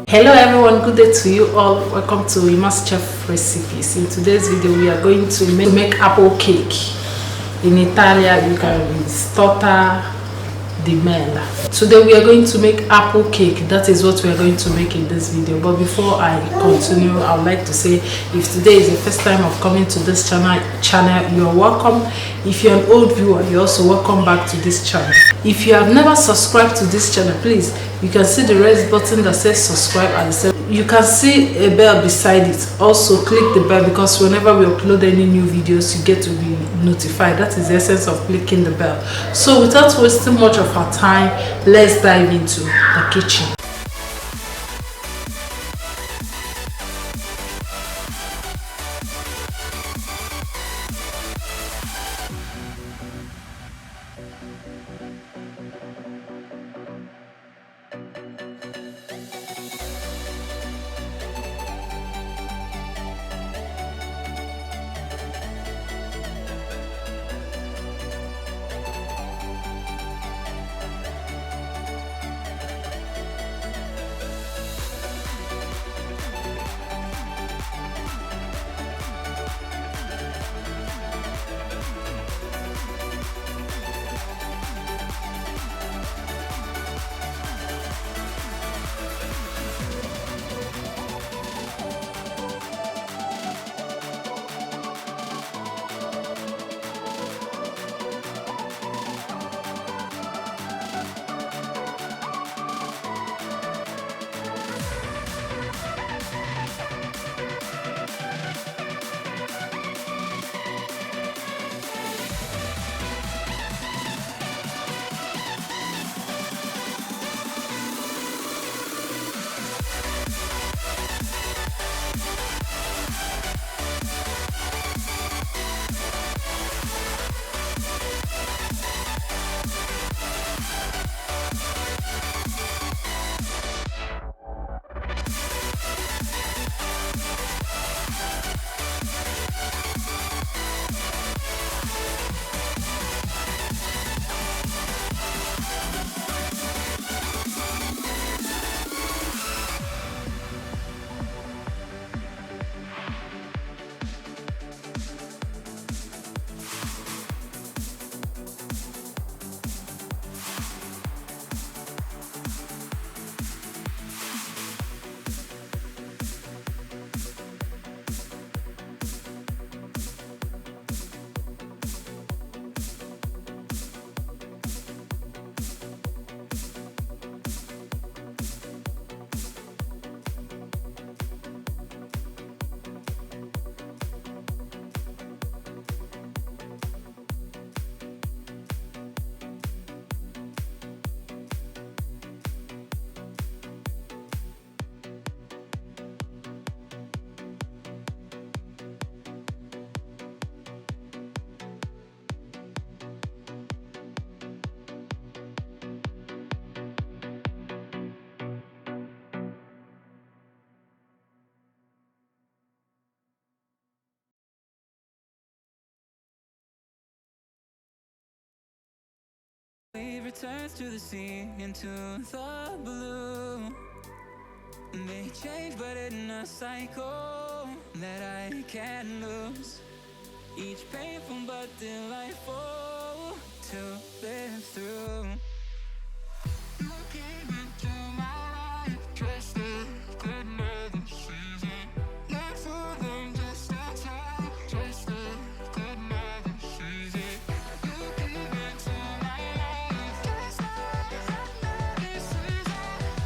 Hello everyone, good day to you all. Welcome to Ima's Chef Recipes. In today's video we are going to make apple cake. In Italian you can use torta di mela. Today we are going to make apple cake. That is what we are going to make in this video. But before I continue, I would like to say if today is the first time of coming to this channel, you are welcome. If you're an old viewer, you're also welcome back to this channel. If you have never subscribed to this channel, please, you can see the red button that says subscribe and you can see a bell beside it. Also click the bell because whenever we upload any new videos you get to be notified. That is the essence of clicking the bell. So without wasting much of our time, let's dive into the kitchen. Returns to the sea, into the blue. May change, but in a cycle that I can't lose. Each painful but delightful to live through. You came into my life, just like another season. Not for them, just a time, just like another season. You came into my life, just like another season.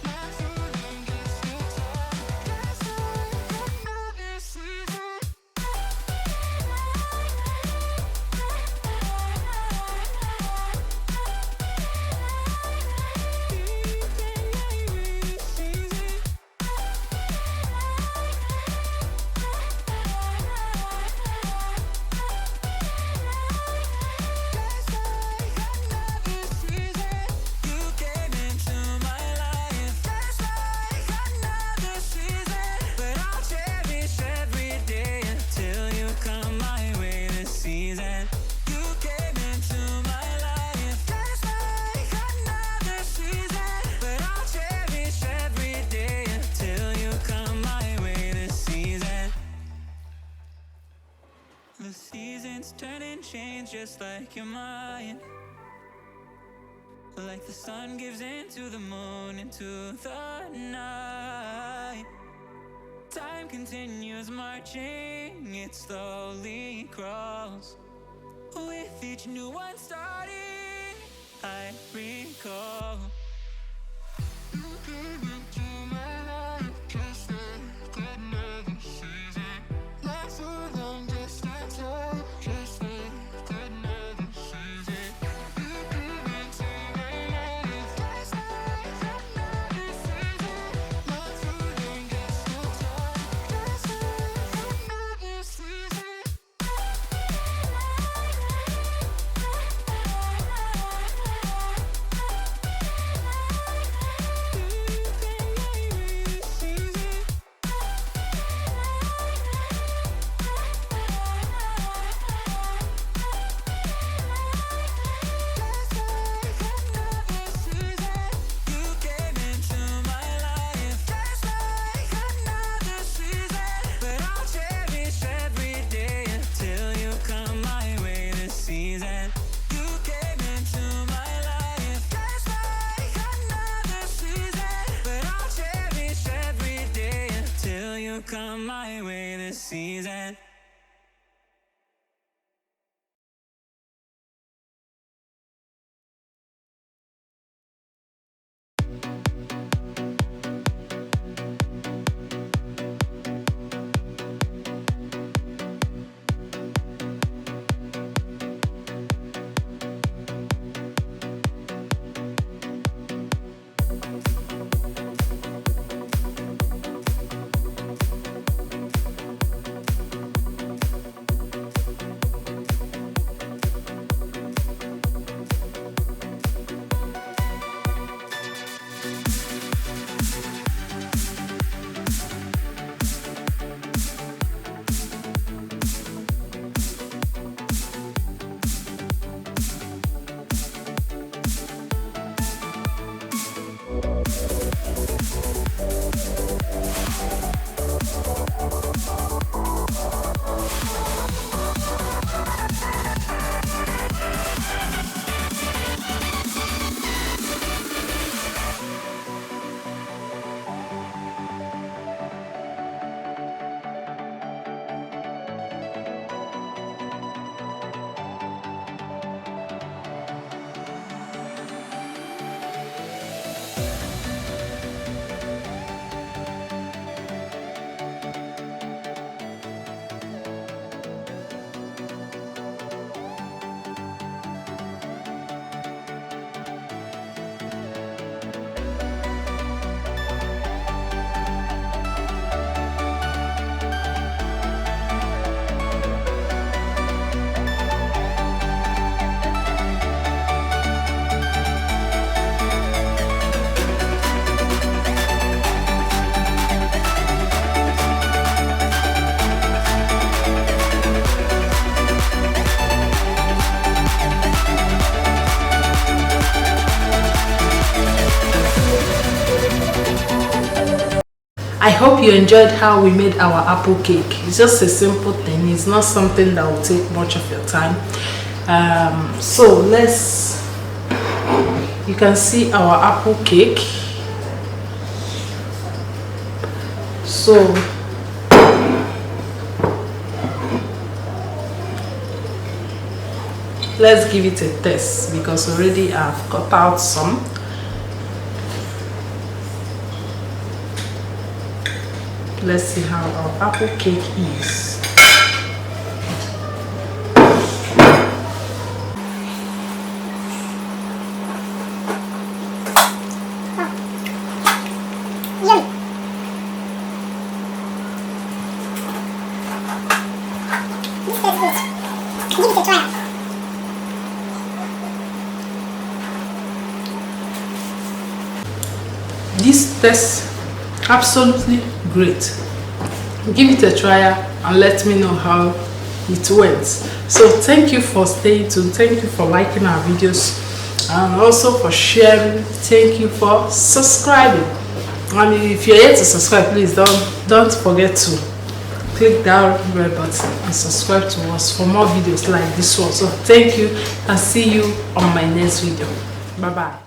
Not for them, just a time, just like another season. change just like your mind. Like the sun gives into the moon, into the night. Time continues marching, it slowly crawls. With each new one starting, I recall. You came into my life just like another season. Not so long, just like time, just like another season. You came into my life just like another season. Not so long, just like time, just like another season. Come my way this season. I hope you enjoyed how we made our apple cake. It's just a simple thing. It's not something that will take much of your time. So you can see our apple cake. So let's give it a test because already I've cut out some. Let's see how our apple cake is. This tastes absolutely great. Give it a try and let me know how it went. So thank you for staying tuned, thank you for liking our videos, and also for sharing. Thank you for subscribing. And if you're yet to subscribe, please don't forget to click that red button and subscribe to us for more videos like this one. So thank you and see you on my next video. Bye bye.